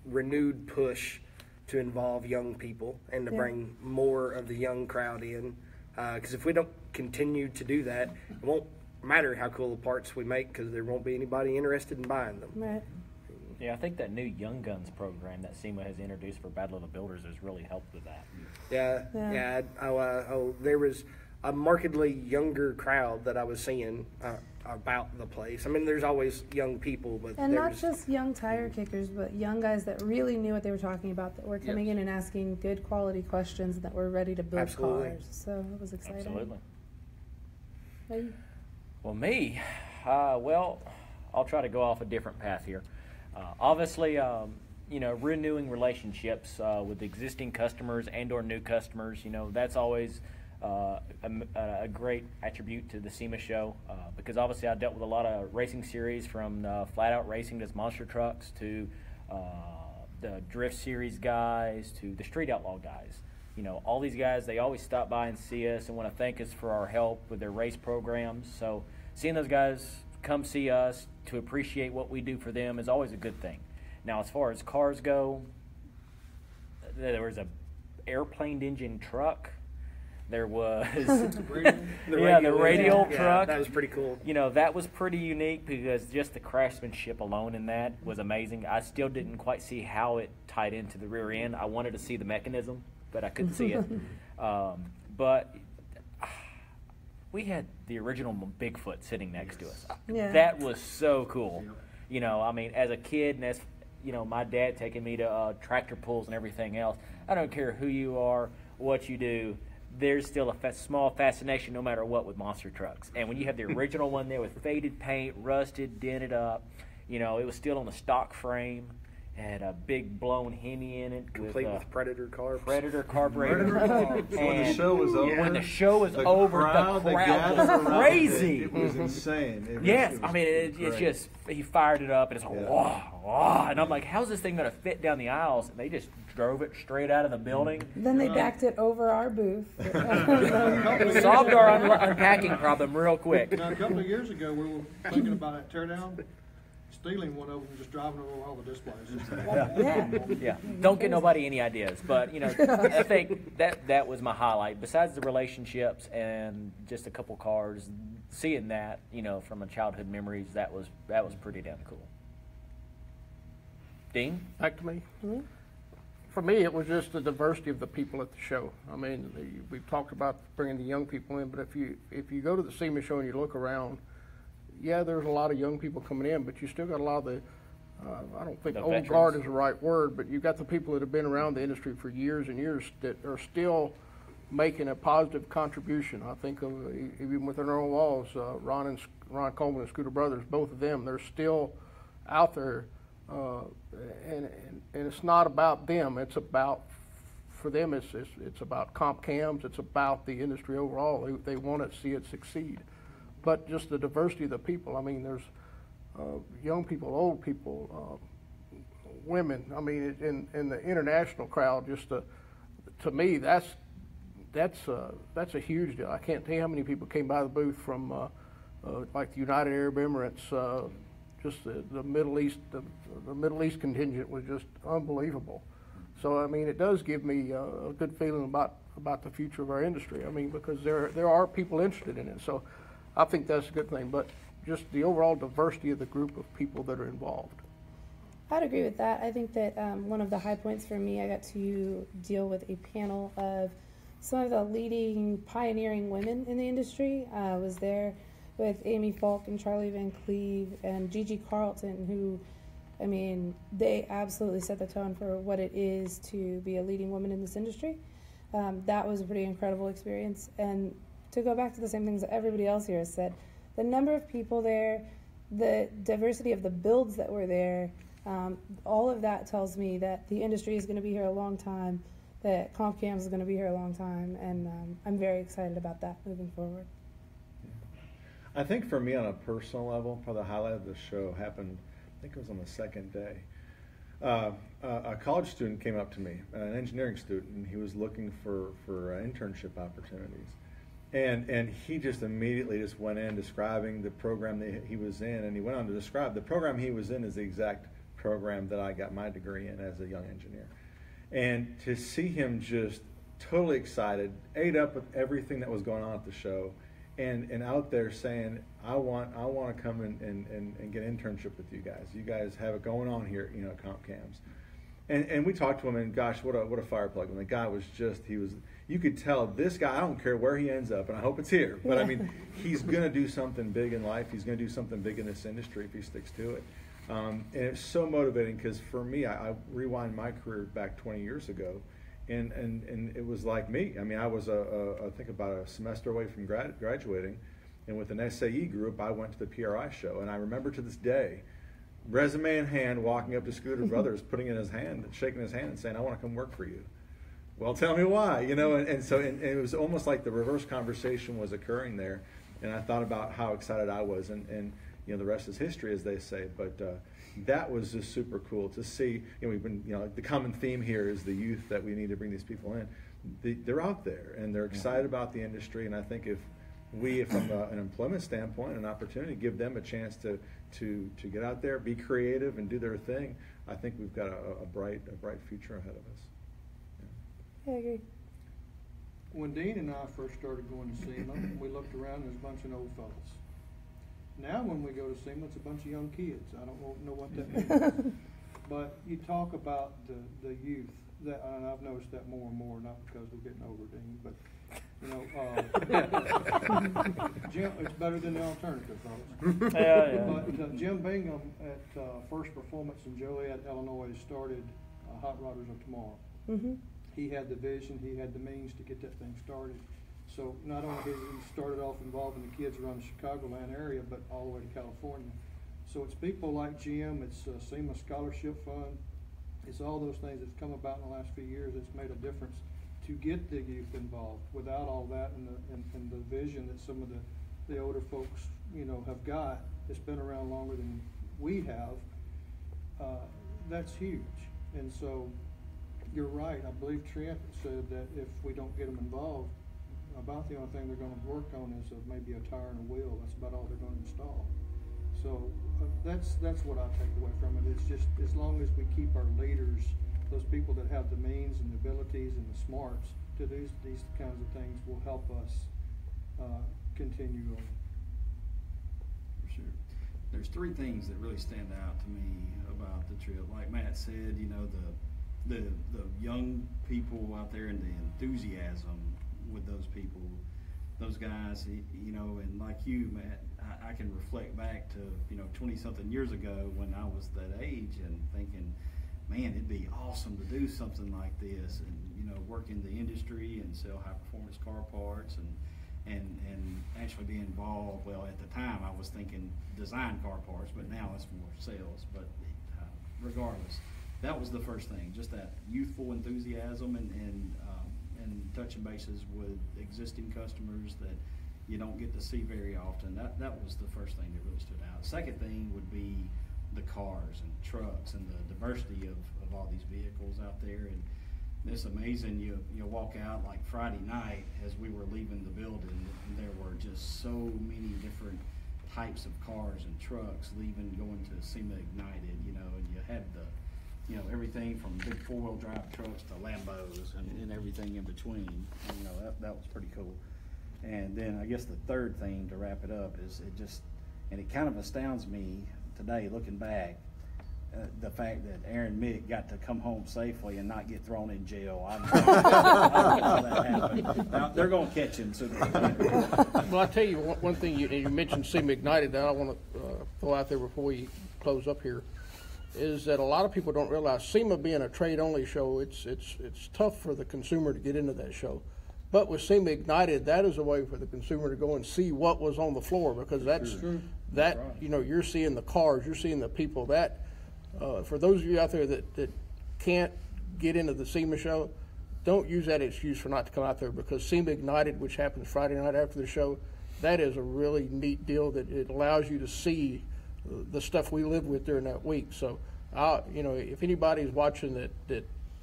renewed push to involve young people and to bring more of the young crowd in. Because if we don't continue to do that, it won't matter how cool the parts we make, because there won't be anybody interested in buying them. Right. Yeah, I think that new Young Guns program that SEMA has introduced for Battle of the Builders has really helped with that. Yeah. There was a markedly younger crowd that I was seeing about the place. I mean, there's always young people, but And not just young tire kickers, but young guys that really knew what they were talking about, that were coming in and asking good quality questions, that were ready to build cars. So it was exciting. Absolutely. Hey. Well, me, well, I'll try to go off a different path here. Obviously, renewing relationships with existing customers and/or new customers, that's always a great attribute to the SEMA Show, because obviously I dealt with a lot of racing series, from flat out racing to monster trucks to the drift series guys to the street outlaw guys. All these guys, they always stop by and see us and want to thank us for our help with their race programs. So seeing those guys come see us to appreciate what we do for them is always a good thing. Now, as far as cars go, there was a airplane engine truck. There was the radial truck. That was pretty cool. That was pretty unique, because just the craftsmanship alone in that was amazing. I still didn't quite see how it tied into the rear end. I wanted to see the mechanism, but I couldn't see it. But we had the original Bigfoot sitting next to us. Yeah. That was so cool. As a kid, and as my dad taking me to tractor pulls and everything else, I don't care who you are, what you do, there's still a small fascination no matter what with monster trucks. And when you have the original one there with faded paint, rusted, dented up, it was still on the stock frame, had a big blown Hemi in it, Complete with Predator carbs. Predator carburetor. When the show was over, when the show was over, the crowd was crazy. It was insane. It's just, he fired it up, and it's like, whoa, and I'm like, how's this thing going to fit down the aisles? And they just drove it straight out of the building. Then they backed it over our booth. Solved our unpacking problem real quick. Now, a couple of years ago, we were thinking about a teardown, stealing one of them and just driving over all the displays. Yeah. Don't get nobody any ideas, but I think that was my highlight. Besides the relationships and just a couple cars, seeing that from a childhood memories, that was pretty damn cool. Dean? Back to me. Mm-hmm. For me, it was just the diversity of the people at the show. We've talked about bringing the young people in, but if you go to the SEMA Show and you look around, there's a lot of young people coming in, but you still got a lot of the, I don't think old guard is the right word, but you've got the people that have been around the industry for years and years that are still making a positive contribution. I think of, even within our own walls, Ron Coleman and Scooter Brothers, both of them, they're still out there, and it's not about them. It's about, for them, it's about comp cams. It's about the industry overall. They want to see it succeed. But just the diversity of the people. There's young people, old people, women. In the international crowd, to me, that's a huge deal. I can't tell you how many people came by the booth from like the United Arab Emirates. Just the Middle East, the Middle East contingent was just unbelievable. So it does give me a good feeling about the future of our industry. Because there are people interested in it. So I think that's a good thing, but just the overall diversity of the group of people that are involved. I'd agree with that. I think that one of the high points for me, I got to deal with a panel of some of the leading pioneering women in the industry. I was there with Amy Falk and Charlie Van Cleve and Gigi Carlton, who I mean, they absolutely set the tone for what it is to be a leading woman in this industry. That was a pretty incredible experience. And to go back to the same things that everybody else here has said, the number of people there, the diversity of the builds that were there, all of that tells me that the industry is going to be here a long time, that CompCams is going to be here a long time, and I'm very excited about that moving forward. I think for me on a personal level, probably the highlight of the show happened, I think it was on the second day. A college student came up to me, an engineering student, and he was looking for internship opportunities. And he just immediately just went in describing the program that he was in, and he went on to describe the program he was in is the exact program that I got my degree in as a young engineer. And to see him just totally excited, ate up with everything that was going on at the show, and out there saying, I want to come and get an internship with you guys. You guys have it going on here, you know, at CompCams. And we talked to him, and gosh, what a fire plug. And the guy was just, you could tell this guy, I don't care where he ends up, and I hope it's here, but I mean, he's going to do something big in life. He's going to do something big in this industry if he sticks to it. And it's so motivating because for me, I rewind my career back 20 years ago, and it was like me. I mean, I was I think about a semester away from graduating, and with an SAE group, I went to the PRI show, and I remember to this day, resume in hand, walking up to Scooter Brothers, putting in his hand, shaking his hand, and saying, "I want to come work for you." Well, tell me why, you know. And so it was almost like the reverse conversation was occurring there, and I thought about how excited I was, and you know, the rest is history, as they say. But that was just super cool to see. You know, we've been, you know, the common theme here is the youth that we need to bring these people in. They're out there and they're excited about the industry, and I think if we, from an employment standpoint, an opportunity, give them a chance to get out there, be creative, and do their thing, I think we've got a bright future ahead of us. Yeah, I agree. When Dean and I first started going to SEMA, we looked around and there's a bunch of old fellas. Now when we go to SEMA, it's a bunch of young kids. I don't know what that means. But you talk about the youth, and I've noticed that more and more, not because we're getting older, Dean, but you know, Jim, it's better than the alternative, folks. Yeah. But Jim Bingham at First Performance in Joliet, Illinois, started Hot Rodders of Tomorrow. Mm-hmm. He had the vision, he had the means to get that thing started. So not only did he started off involving the kids around the Chicagoland area, but all the way to California. So it's people like Jim, it's SEMA Scholarship Fund, it's all those things that's come about in the last few years that's made a difference to get the youth involved. Without all that and the vision that some of the older folks, you know, have got, that's been around longer than we have, that's huge. And so you're right. I believe Trent said that if we don't get them involved, about the only thing they're going to work on is maybe a tire and a wheel. That's about all they're going to install. So that's what I take away from it. It's just as long as we keep our leaders, those people that have the means and the abilities and the smarts to do these kinds of things, will help us continue on. For sure. There's three things that really stand out to me about the trip. Like Matt said, you know, the young people out there and the enthusiasm with those people, those guys, you know, and like you, Matt, I can reflect back to, you know, 20-something years ago when I was that age and thinking, man, it'd be awesome to do something like this and, you know, work in the industry and sell high-performance car parts and actually be involved. Well, at the time, I was thinking design car parts, but now it's more sales. But regardless, that was the first thing, just that youthful enthusiasm and touching bases with existing customers that you don't get to see very often. That was the first thing that really stood out. Second thing would be the cars and trucks and the diversity of all these vehicles out there. And it's amazing. You walk out like Friday night as we were leaving the building, and there were just so many different types of cars and trucks going to SEMA Ignited, you know, and you had you know, everything from big four-wheel drive trucks to Lambos and everything in between. And, you know, that was pretty cool. And then I guess the third thing to wrap it up is it kind of astounds me today looking back, the fact that Aaron Mick got to come home safely and not get thrown in jail. I don't know how that happened. Now, they're going to catch him sooner or later. Well, I tell you one thing. You mentioned SEMA Ignited that I want to throw out there before we close up here. is that a lot of people don't realize SEMA being a trade-only show, it's tough for the consumer to get into that show. But with SEMA Ignited, that is a way for the consumer to go and see what was on the floor, because that you know, you're seeing the cars, you're seeing the people. That for those of you out there that can't get into the SEMA show, don't use that excuse for not to come out there, because SEMA Ignited, which happens Friday night after the show, that is a really neat deal that it allows you to see the stuff we live with during that week. So, you know, if anybody's watching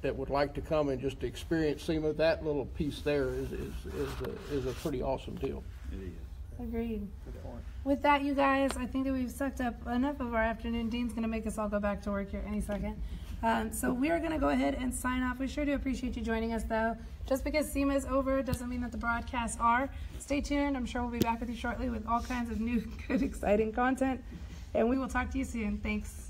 that would like to come and just experience SEMA, that little piece there is a pretty awesome deal. It is. Agreed. Good point. With that, you guys, I think that we've sucked up enough of our afternoon. Dean's going to make us all go back to work here any second. So we are going to go ahead and sign off. We sure do appreciate you joining us, though. Just because SEMA is over doesn't mean that the broadcasts are. Stay tuned. I'm sure we'll be back with you shortly with all kinds of new, good, exciting content. And we will talk to you soon. Thanks.